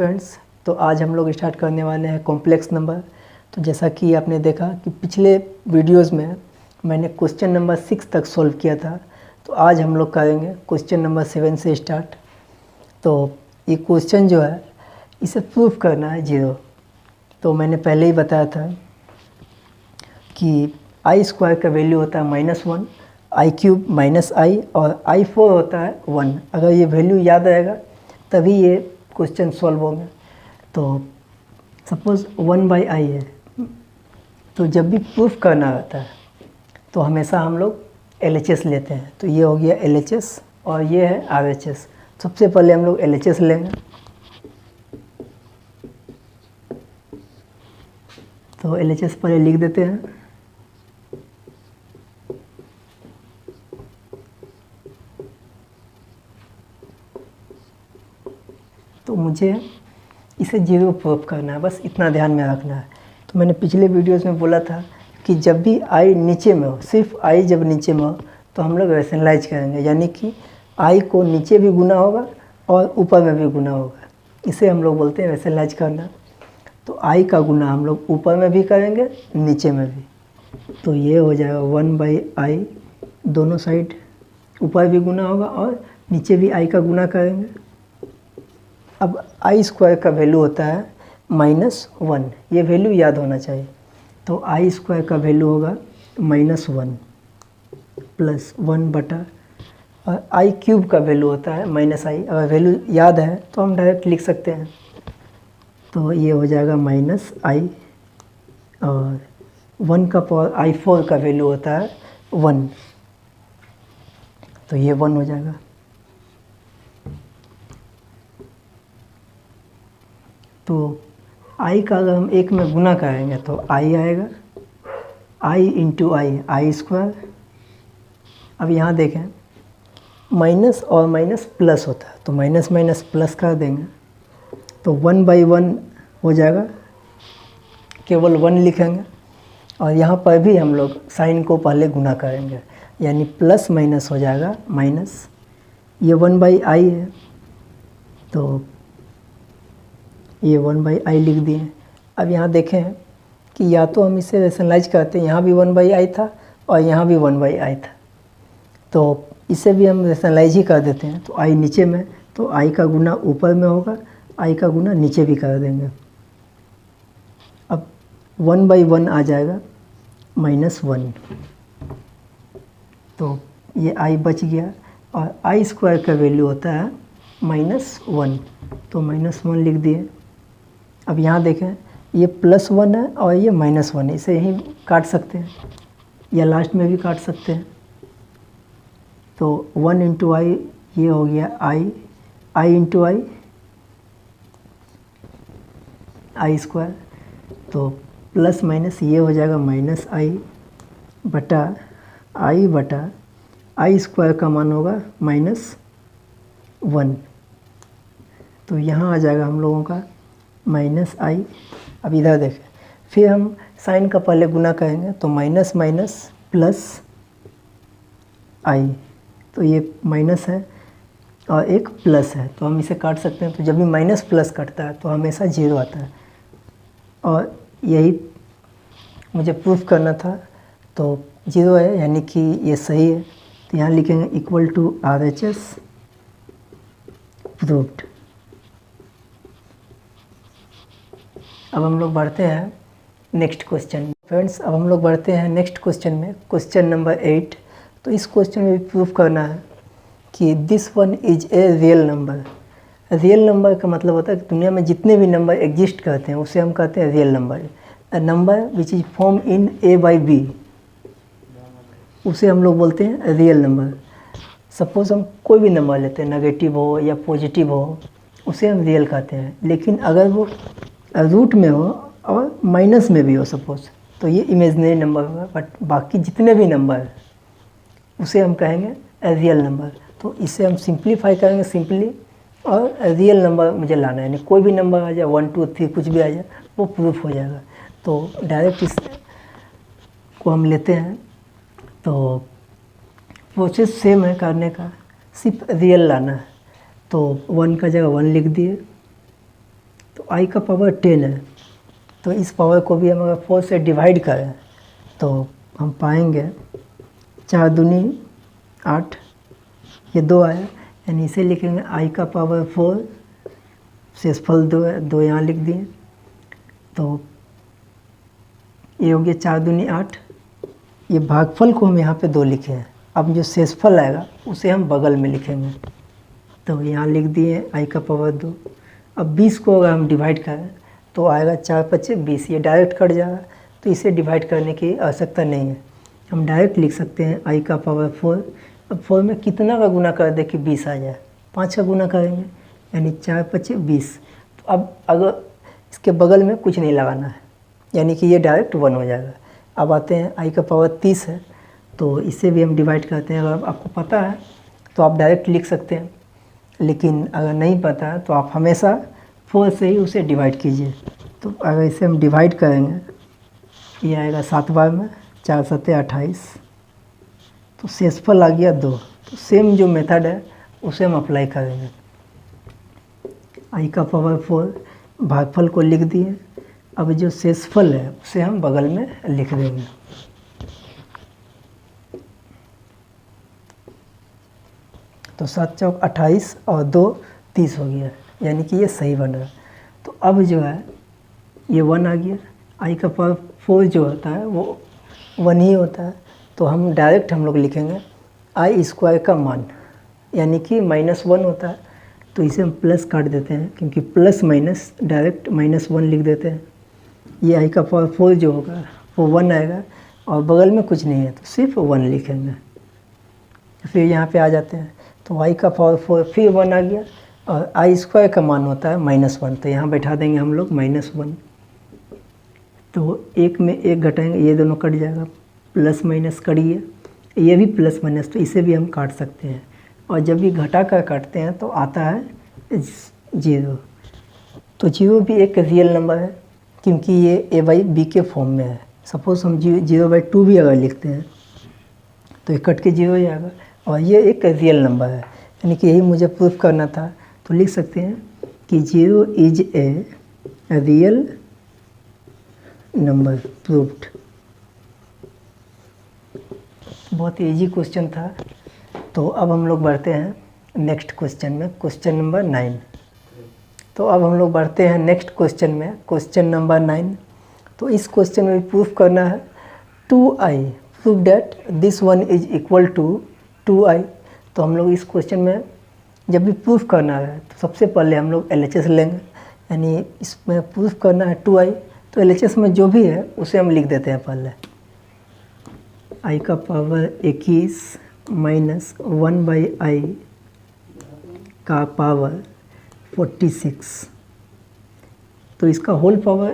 Friends, तो आज हम लोग स्टार्ट करने वाले हैं कॉम्प्लेक्स नंबर। तो जैसा कि आपने देखा कि पिछले वीडियोस में मैंने क्वेश्चन नंबर 6 तक सॉल्व किया था, तो आज हम लोग करेंगे क्वेश्चन नंबर 7 से स्टार्ट। तो ये क्वेश्चन जो है इसे प्रूफ करना है जीरो। तो मैंने पहले ही बताया था कि आई स्क्वायर का वैल्यू होता है -1, आई क्यूब -i और i4 होता है 1। अगर ये वैल्यू याद आएगा तभी ये क्वेश्चन सॉल्व होंगे। तो सपोज़ 1/i है, तो जब भी प्रूफ करना रहता है तो हमेशा हम लोग LHS लेते हैं। तो ये हो गया LHS और ये है RHS। सबसे पहले हम लोग LHS लेंगे। तो LHS पहले लिख देते हैं। तो मुझे इसे जीरो प्रूफ करना है, बस इतना ध्यान में रखना है। तो मैंने पिछले वीडियोस में बोला था कि जब भी आई नीचे में हो, सिर्फ आई जब नीचे में हो तो हम लोग रैशनलाइज करेंगे, यानी कि आई को नीचे भी गुना होगा और ऊपर में भी गुना होगा। इसे हम लोग बोलते हैं रैशनलाइज करना। तो आई का गुना हम लोग ऊपर में भी करेंगे, नीचे में भी। तो ये हो जाएगा 1/i, दोनों साइड ऊपर भी गुना होगा और नीचे भी आई का गुना करेंगे। अब आई स्क्वायर का वैल्यू होता है -1, ये वैल्यू याद होना चाहिए। तो आई स्क्वायर का वैल्यू होगा -1 प्लस 1 बटा, और आई क्यूब का वैल्यू होता है -i। अगर वैल्यू याद है तो हम डायरेक्ट लिख सकते हैं। तो ये हो जाएगा -i, और 1 का पावर i4 का वैल्यू होता है 1, तो ये 1 हो जाएगा। तो i का अगर हम एक में गुना करेंगे तो i आएगा, i इंटू आई स्क्वायर। अब यहाँ देखें माइनस और माइनस प्लस होता है, तो माइनस माइनस प्लस कर देंगे तो 1/1 हो जाएगा, केवल 1 लिखेंगे। और यहाँ पर भी हम लोग साइन को पहले गुना करेंगे, यानी प्लस माइनस हो जाएगा माइनस। ये 1/i है, तो ये 1/i लिख दिए। अब यहाँ देखें कि या तो हम इसे रैशनलाइज करते हैं, यहाँ भी 1/i था और यहाँ भी 1/i था, तो इसे भी हम रैशनलाइज ही कर देते हैं। तो i नीचे में, तो i का गुना ऊपर में होगा, i का गुना नीचे भी कर देंगे। अब 1/1 आ जाएगा -1, तो ये i बच गया। और आई स्क्वायर का वैल्यू होता है -1, तो -1 लिख दिए। अब यहाँ देखें ये +1 है और ये -1 है, इसे यहीं काट सकते हैं या लास्ट में भी काट सकते हैं। तो 1 इंटू आई, ये हो गया आई इंटू आई स्क्वायर। तो प्लस माइनस ये हो जाएगा -i बटा आई स्क्वायर का मान होगा -1। तो यहाँ आ जाएगा हम लोगों का -i। अब इधर देखें, फिर हम साइन का पहले गुना करेंगे, तो माइनस माइनस प्लस i, तो ये माइनस है और एक प्लस है, तो हम इसे काट सकते हैं। तो जब भी माइनस प्लस कटता है तो हमेशा जीरो आता है, और यही मुझे प्रूफ करना था। तो जीरो है, यानी कि ये सही है। तो यहाँ लिखेंगे इक्वल टू RHS प्रूव्ड। अब हम लोग बढ़ते हैं नेक्स्ट क्वेश्चन। फ्रेंड्स, अब हम लोग बढ़ते हैं नेक्स्ट क्वेश्चन में, क्वेश्चन नंबर 8। तो इस क्वेश्चन में भी प्रूफ करना है कि this one is a real number. Real number का मतलब होता है कि दुनिया में जितने भी नंबर एग्जिस्ट करते हैं उसे हम कहते हैं real number. A number which is form in A/B, उसे हम लोग बोलते हैं रियल नंबर। सपोज़ हम कोई भी नंबर लेते हैं, नेगेटिव हो या पॉजिटिव हो, उसे हम रियल कहते हैं। लेकिन अगर वो रूट में हो और माइनस में भी हो सपोज़, तो ये इमेजिनरी नंबर होगा। बट बाकी जितने भी नंबर उसे हम कहेंगे रियल नंबर। तो इसे हम सिंप्लीफाई करेंगे सिंपली, और रियल नंबर मुझे लाना है, यानी कोई भी नंबर आ जाए, 1 2 3 कुछ भी आ जाए, वो प्रूफ हो जाएगा। तो डायरेक्ट इस को हम लेते हैं। तो प्रोसेस सेम है करने का, सिर्फ रियल लाना है। तो 1 का जगह 1 लिख दिए, तो i का पावर 10 है, तो इस पावर को भी हम अगर 4 से डिवाइड करें तो हम पाएंगे 4 दूनी 8, ये 2 आया, यानी इसे लिखेंगे i का पावर 4, शेषफल 2 है, 2 यहाँ लिख दिए, तो ये हो गया 4 दूनी 8। ये भागफल को हम यहाँ पे 2 लिखे हैं, अब जो शेषफल आएगा उसे हम बगल में लिखेंगे, तो यहाँ लिख दिए i का पावर 2। अब 20 को अगर हम डिवाइड करें तो आएगा 4 पच्चे 20, ये डायरेक्ट कट जाएगा, तो इसे डिवाइड करने की आवश्यकता नहीं है, हम डायरेक्ट लिख सकते हैं i का पावर 4। अब 4 में कितना का गुना कर दे कि 20 आ जाए, 5 का गुना करेंगे, यानी 4 पच्चे 20। तो अब अगर इसके बगल में कुछ नहीं लगाना है, यानी कि ये डायरेक्ट 1 हो जाएगा। अब आते हैं i का पावर 30 है, तो इसे भी हम डिवाइड करते हैं। अगर आपको पता है तो आप डायरेक्ट लिख सकते हैं, लेकिन अगर नहीं पता है तो आप हमेशा 4 से ही उसे डिवाइड कीजिए। तो अगर इसे हम डिवाइड करेंगे, ये आएगा 7 बार में, 4 सत्ते 28, तो शेषफल आ गया 2। तो सेम जो मेथड है उसे हम अप्लाई करेंगे। i का पावर 4, भागफल को लिख दिए, अब जो शेषफल है उसे हम बगल में लिख देंगे। तो 7 चौक 28 और 2 30 हो गया, यानी कि ये सही बन रहा है। तो अब जो है ये 1 आ गया, i का पावर 4 जो होता है वो 1 ही होता है, तो हम डायरेक्ट हम लोग लिखेंगे i स्क्वायर का मान, यानी कि -1 होता है, तो इसे हम प्लस काट देते हैं, क्योंकि प्लस माइनस डायरेक्ट -1 लिख देते हैं। ये i का पावर 4 जो होगा वो 1 आएगा, और बगल में कुछ नहीं है तो सिर्फ 1 लिखेंगे। फिर यहाँ पे आ जाते हैं, तो i का पावर 4 फिर 1 आ गया, और i स्क्वायर का मान होता है -1, तो यहाँ बैठा देंगे हम लोग -1। तो एक में एक घटाएंगे, ये दोनों कट जाएगा, प्लस माइनस कट गया, ये भी प्लस माइनस, तो इसे भी हम काट सकते हैं। और जब भी घटा कर काटते हैं तो आता है 0। तो 0 भी एक रियल नंबर है, क्योंकि ये a/b के फॉर्म में है। सपोज़ हम 0/2 भी अगर लिखते हैं तो ये कट के 0 हो जाएगा, और ये एक रियल नंबर है, यानी कि यही मुझे प्रूफ करना था। तो लिख सकते हैं कि 0 is a real number proved. बहुत इजी क्वेश्चन था। तो अब हम लोग बढ़ते हैं नेक्स्ट क्वेश्चन में, क्वेश्चन नंबर 9। तो अब हम लोग बढ़ते हैं नेक्स्ट क्वेश्चन में, क्वेश्चन नंबर 9। तो इस क्वेश्चन में प्रूफ करना है 2i, proof that this one is equal to 2i। तो हम लोग इस क्वेश्चन में जब भी प्रूफ करना है तो सबसे पहले हम लोग LHS लेंगे, यानी इसमें प्रूफ करना है 2i, तो LHS में जो भी है उसे हम लिख देते हैं पहले। i का पावर 21 माइनस 1/i का पावर 46, तो इसका होल पावर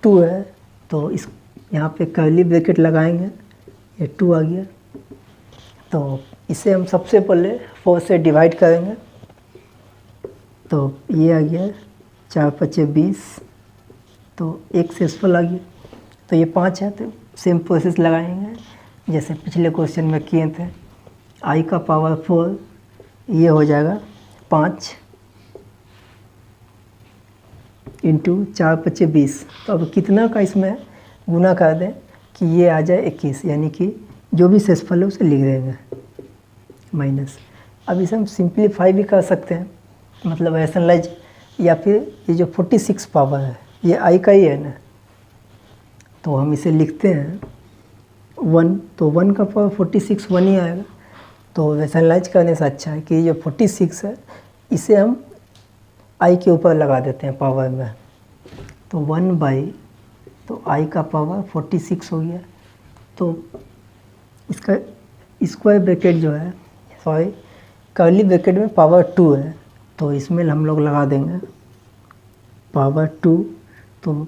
2 है, तो इस यहाँ पे कर्ली ब्रैकेट लगाएंगे, ये 2 आ गया। तो इसे हम सबसे पहले 4 से डिवाइड करेंगे, तो ये आ गया 4 पच्चे 20, तो एक शेषफल आ गया, तो ये 5 है। तो सेम प्रोसेस लगाएंगे जैसे पिछले क्वेश्चन में किए थे। i का पावर 4, ये हो जाएगा 5 इंटू 4 पच्चे 20। तो अब कितना का इसमें गुना कर दें कि ये आ जाए 21, यानी कि जो भी शेषफल है उसे लिख देंगे माइनस। अब इसे हम सिंप्लीफाई भी कर सकते हैं, मतलब रैशनलाइज, या फिर ये जो 46 पावर है ये i का ही है ना, तो हम इसे लिखते हैं 1, तो 1 का पावर 46 1 ही आएगा। तो रैशनलाइज करने से अच्छा है कि ये जो 46 है इसे हम i के ऊपर लगा देते हैं पावर में, तो 1/, तो i का पावर 46 हो गया। तो इसका स्क्वायर ब्रैकेट जो है, सॉरी कर्ली ब्रैकेट में पावर 2 है, तो इसमें हम लोग लगा देंगे पावर 2, तो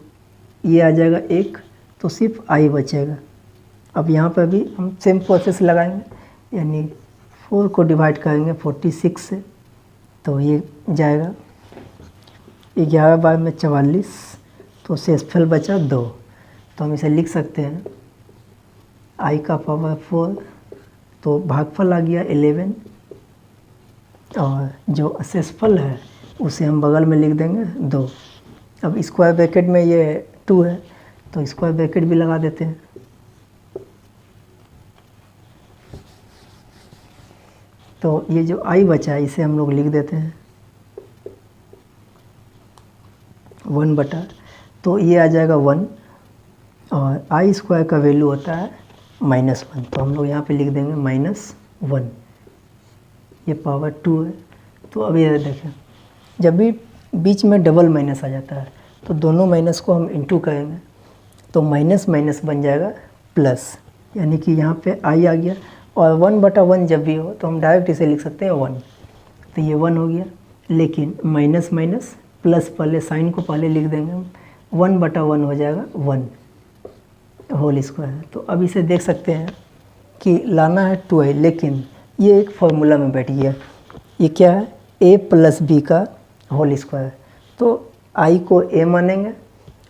ये आ जाएगा 1, तो सिर्फ i बचेगा। अब यहाँ पर भी हम सेम प्रोसेस लगाएंगे, यानी 4 को डिवाइड करेंगे 46 से, तो ये जाएगा 11 बार में 44, तो शेषफल बचा 2। तो हम इसे लिख सकते हैं i का पावर 4, तो भागफल आ गया 11, और जो शेषफल है उसे हम बगल में लिख देंगे 2। अब स्क्वायर ब्रैकेट में ये 2 है तो स्क्वायर ब्रैकेट भी लगा देते हैं। तो ये जो आई बचा है इसे हम लोग लिख देते हैं 1 बटा, तो ये आ जाएगा 1 और आई स्क्वायर का वैल्यू होता है -1, तो हम लोग यहाँ पे लिख देंगे -1, ये पावर 2 है। तो अब ये देखें, जब भी बीच में डबल माइनस आ जाता है तो दोनों माइनस को हम इंटू करेंगे तो माइनस माइनस बन जाएगा प्लस, यानी कि यहाँ पे आई आ गया। और 1/1 जब भी हो तो हम डायरेक्ट इसे लिख सकते हैं 1, तो ये 1 हो गया। लेकिन माइनस माइनस प्लस, पहले साइन को पहले लिख देंगे हम, 1/1 हो जाएगा 1 होल स्क्वायर। तो अब इसे देख सकते हैं कि लाना है 2i, लेकिन ये एक फॉर्मूला में बैठ गया। ये क्या है, a + b का होल स्क्वायर। तो i को a मानेंगे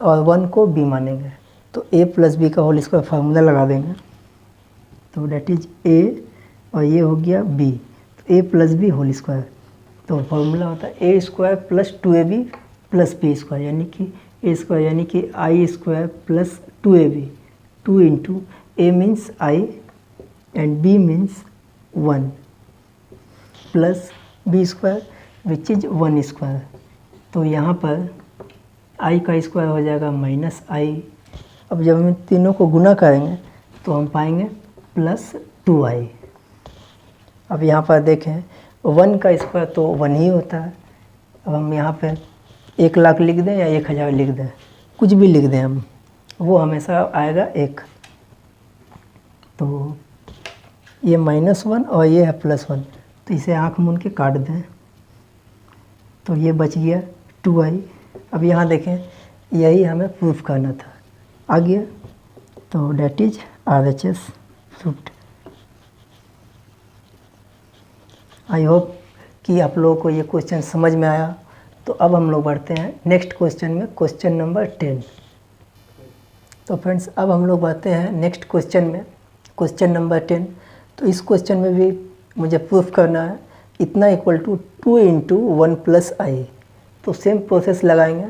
और 1 को b मानेंगे, तो a + b का होल स्क्वायर फार्मूला लगा देंगे, तो डेट इज a और ये हो गया b, तो a + b होल स्क्वायर। तो फार्मूला होता है a² + 2ab + b स्क्वायर, यानी कि a स्क्वायर यानी कि i² + 2ab, 2 × a means i and b means 1 plus b square which is 1 square. तो यहाँ पर i का स्क्वायर हो जाएगा -i। अब जब हम तीनों को गुना करेंगे तो हम पाएंगे +2i। अब यहाँ पर देखें 1 का स्क्वायर तो 1 ही होता है। अब हम यहाँ पे 1 लाख लिख दें या 1000 लिख दें, कुछ भी लिख दें हम, वो हमेशा आएगा 1। तो ये -1 और ये है +1, तो इसे आँख मूंद के काट दें, तो ये बच गया 2i। अब यहाँ देखें, यही हमें प्रूफ करना था, आ गया, तो that is RHS proofed. I hope कि आप लोगों को ये क्वेश्चन समझ में आया। तो अब हम लोग बढ़ते हैं नेक्स्ट क्वेश्चन में, क्वेश्चन नंबर 10। तो फ्रेंड्स अब हम लोग बढ़ते हैं नेक्स्ट क्वेश्चन में, क्वेश्चन नंबर 10। तो इस क्वेश्चन में भी मुझे प्रूफ करना है इतना इक्वल टू 2 × 1 + i। तो सेम प्रोसेस लगाएंगे,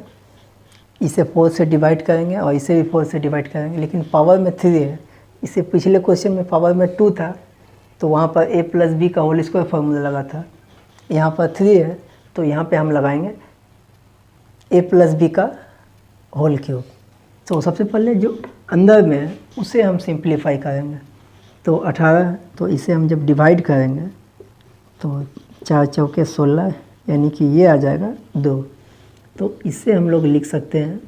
इसे 4 से डिवाइड करेंगे और इसे भी 4 से डिवाइड करेंगे, लेकिन पावर में 3 है। इसे पिछले क्वेश्चन में पावर में 2 था, तो वहाँ पर a + b का होल स्क्वायर फार्मूला लगा था। यहाँ पर 3 है, तो यहाँ पे हम लगाएंगे a + b का होल क्यूब। तो सबसे पहले जो अंदर में है उसे हम सिंप्लीफाई करेंगे। तो 18, तो इसे हम जब डिवाइड करेंगे तो 4 चौके 16, यानी कि ये आ जाएगा 2। तो इससे हम लोग लिख सकते हैं,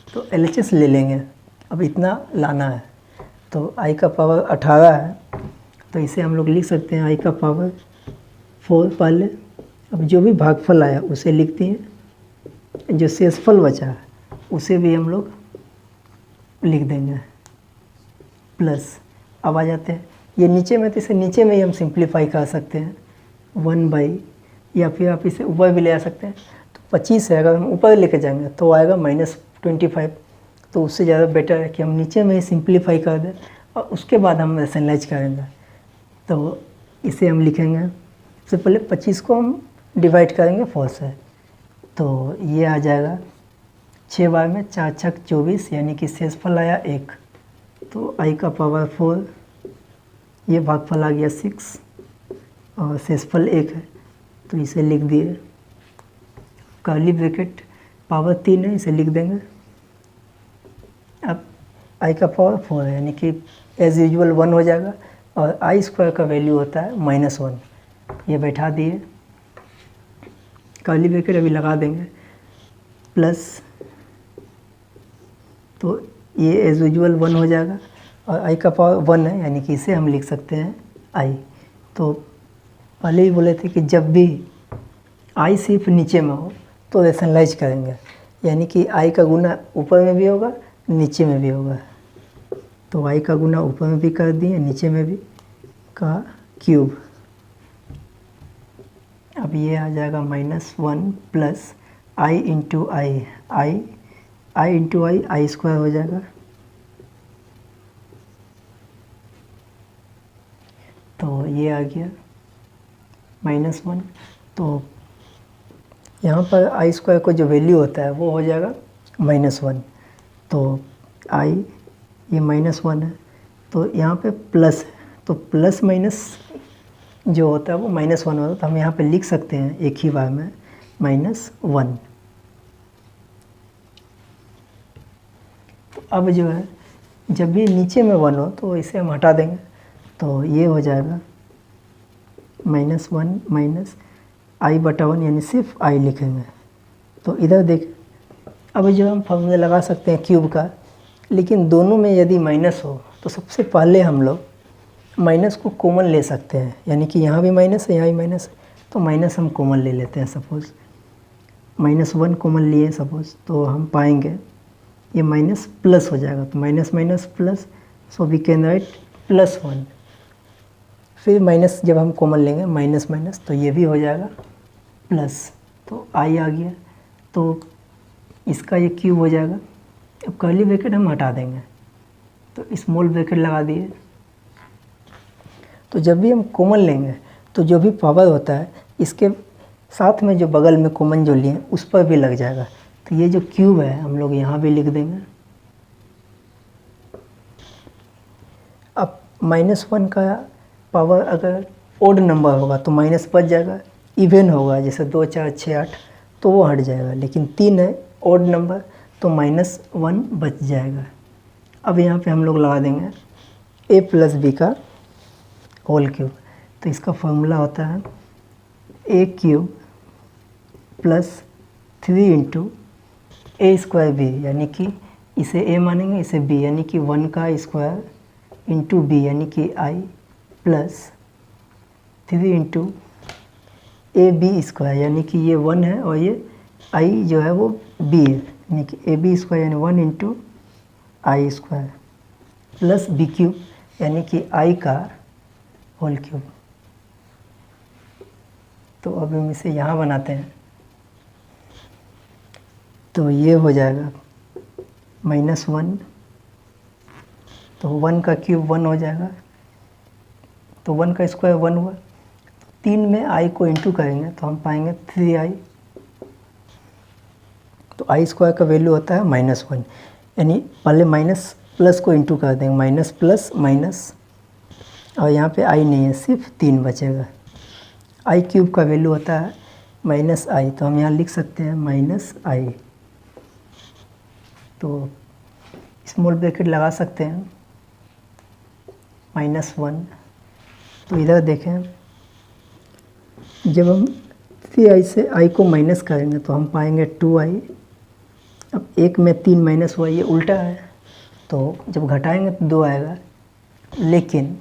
तो LHS ले लेंगे। अब इतना लाना है, तो i का पावर 18 है, तो इसे हम लोग लिख सकते हैं i का पावर 4 पहले। अब जो भी भागफल आया उसे लिखते हैं, जो शेषफल बचा है उसे भी हम लोग लिख देंगे प्लस। अब आ जाते हैं ये नीचे में, तो इसे नीचे में ही हम सिंप्लीफाई कर सकते हैं 1/, या फिर आप इसे ऊपर भी ले आ सकते हैं। तो 25 है, अगर हम ऊपर लेके जाएंगे तो आएगा -25। तो उससे ज़्यादा बेटर है कि हम नीचे में ही सिंप्लीफाई कर दें और उसके बाद हम रैशनलाइज करेंगे। तो इसे हम लिखेंगे, सबसे पहले 25 को हम डिवाइड करेंगे 4 से, तो ये आ जाएगा 6 बार में 4 × 6 = 24, यानी कि शेषफल आया 1। तो i का पावर 4, ये भागफल आ गया 6 और शेषफल 1 है, तो इसे लिख दिए। कर्ली ब्रैकेट पावर 3 है, इसे लिख देंगे। अब i का पावर 4 है, यानी कि एज यूजुअल 1 हो जाएगा, और i² का वैल्यू होता है -1। ये बैठा दिए, कर्ली ब्रैकेट अभी लगा देंगे, प्लस, तो ये एज यूजुअल 1 हो जाएगा, और i का पावर 1 है, यानी कि इसे हम लिख सकते हैं i। तो पहले ही बोले थे कि जब भी i सिर्फ नीचे में हो तो रैशनलाइज करेंगे, यानी कि i का गुना ऊपर में भी होगा नीचे में भी होगा। तो i का गुना ऊपर में भी कर दिए, नीचे में भी का क्यूब। अब ये आ जाएगा -1 प्लस i × i स्क्वायर हो जाएगा। तो ये आ गया -1, तो यहाँ पर आई स्क्वायर को जो वैल्यू होता है वो हो जाएगा -1। तो आई ये -1 है, तो यहाँ पे प्लस है, तो प्लस माइनस जो होता है वो -1 होता है, तो हम यहाँ पे लिख सकते हैं एक ही बार में -1। तो अब जो है जब भी नीचे में 1 हो तो इसे हम हटा देंगे, तो ये हो जाएगा -1 माइनस i/1, यानी सिर्फ i लिखेंगे। तो इधर देख, अब जो हम फॉर्मूला लगा सकते हैं क्यूब का, लेकिन दोनों में यदि माइनस हो तो सबसे पहले हम लोग माइनस को कॉमन ले सकते हैं, यानी कि यहाँ भी माइनस है यहाँ भी माइनस है, तो माइनस हम कॉमन ले लेते हैं। सपोज़ -1 कॉमन लिए सपोज़, तो हम पाएंगे ये माइनस प्लस हो जाएगा, तो minus minus plus, so we can write +1। फिर माइनस जब हम कॉमन लेंगे माइनस माइनस, तो ये भी हो जाएगा प्लस, तो आई आ गया, तो इसका ये क्यूब हो जाएगा। अब कर्ली ब्रैकेट हम हटा देंगे, तो स्मॉल ब्रैकेट लगा दिए। तो जब भी हम कॉमन लेंगे तो जो भी पावर होता है इसके साथ में जो बगल में कॉमन जो लिए उस पर भी लग जाएगा। तो ये जो क्यूब है हम लोग यहाँ भी लिख देंगे। अब -1 का पावर अगर ओड नंबर होगा तो माइनस बच जाएगा, इवन होगा जैसे 2 4 6 8 तो वो हट जाएगा, लेकिन 3 है ओड नंबर तो -1 बच जाएगा। अब यहाँ पे हम लोग लगा देंगे a + b का होल क्यूब। तो इसका फॉर्मूला होता है a³ + 3 × a²b, यानी कि इसे a मानेंगे इसे b, यानी कि 1 का स्क्वायर इंटू b, यानी कि i + 3 × ab², यानी कि ये 1 है और ये i जो है वो b है, यानी कि ab² यानी 1 × i² + b³ यानी कि i का होल क्यूब। तो अब हम इसे यहाँ बनाते हैं, तो ये हो जाएगा -1, तो 1 का क्यूब 1 हो जाएगा, तो 1 का स्क्वायर 1 हुआ। 3 में i को इंटू करेंगे तो हम पाएंगे 3i, तो i² का वैल्यू होता है -1, यानी पहले माइनस प्लस को इंटू कर देंगे, माइनस प्लस माइनस, और यहाँ पे i नहीं है सिर्फ 3 बचेगा। i³ का वैल्यू होता है -i, तो हम यहाँ लिख सकते हैं -i। तो स्मॉल ब्रैकेट लगा सकते हैं -1। तो इधर देखें, जब हम 3i से i को माइनस करेंगे तो हम पाएंगे 2i। अब 1 में 3 माइनस हुआ, ये उल्टा है, तो जब घटाएंगे तो 2 आएगा, लेकिन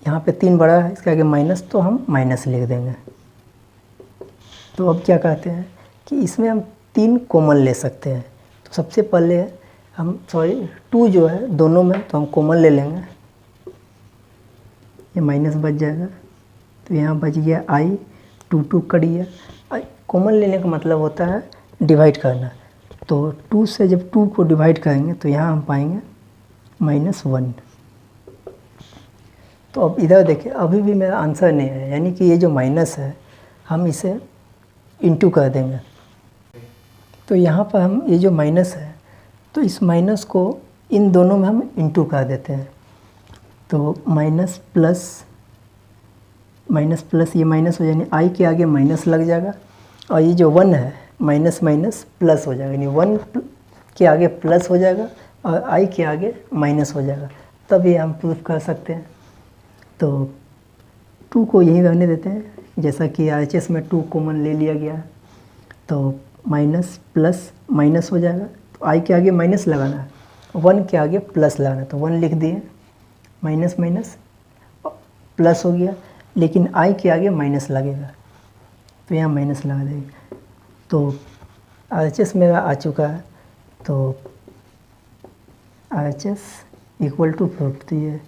यहाँ पे 3 बड़ा है इसके आगे माइनस, तो हम माइनस लिख देंगे। तो अब क्या कहते हैं कि इसमें हम 3 कॉमन ले सकते हैं। तो सबसे पहले हम 2 जो है दोनों में, तो हम कॉमन ले लेंगे, ये माइनस बच जाएगा, तो यहाँ बच गया i, 2 कट गया। कॉमन लेने का मतलब होता है डिवाइड करना, तो 2 से जब 2 को डिवाइड करेंगे तो यहाँ हम पाएंगे -1। तो अब इधर देखिए, अभी भी मेरा आंसर नहीं है, यानी कि ये जो माइनस है हम इसे इंटू कर देंगे। तो यहाँ पर हम ये जो माइनस है, तो इस माइनस को इन दोनों में हम इंटू कर देते हैं, तो माइनस प्लस ये माइनस हो जाए, यानी i के आगे माइनस लग जाएगा, और ये जो 1 है माइनस माइनस प्लस हो जाएगा, यानी 1 के आगे प्लस हो जाएगा और i के आगे माइनस हो जाएगा, तब ये हम प्रूफ कर सकते हैं। तो 2 को यहीं रहने देते हैं, जैसा कि RHS में 2 कॉमन ले लिया गया है, तो माइनस प्लस माइनस हो जाएगा, तो i के आगे माइनस लगाना है, 1 के आगे प्लस लगाना है, तो 1 लिख दिए, माइनस माइनस प्लस हो गया, लेकिन i के आगे माइनस लगेगा, तो यहाँ माइनस लगा देंगे। तो RHS मेरा आ चुका है, तो RHS = प्रूफ। तो ये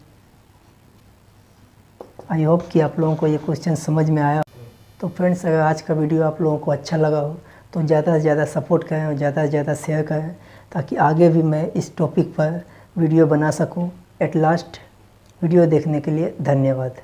आई होप कि आप लोगों को ये क्वेश्चन समझ में आया। तो फ्रेंड्स, अगर आज का वीडियो आप लोगों को अच्छा लगा हो तो ज़्यादा से ज़्यादा सपोर्ट करें और ज़्यादा से ज़्यादा शेयर करें, ताकि आगे भी मैं इस टॉपिक पर वीडियो बना सकूं। एट लास्ट, वीडियो देखने के लिए धन्यवाद।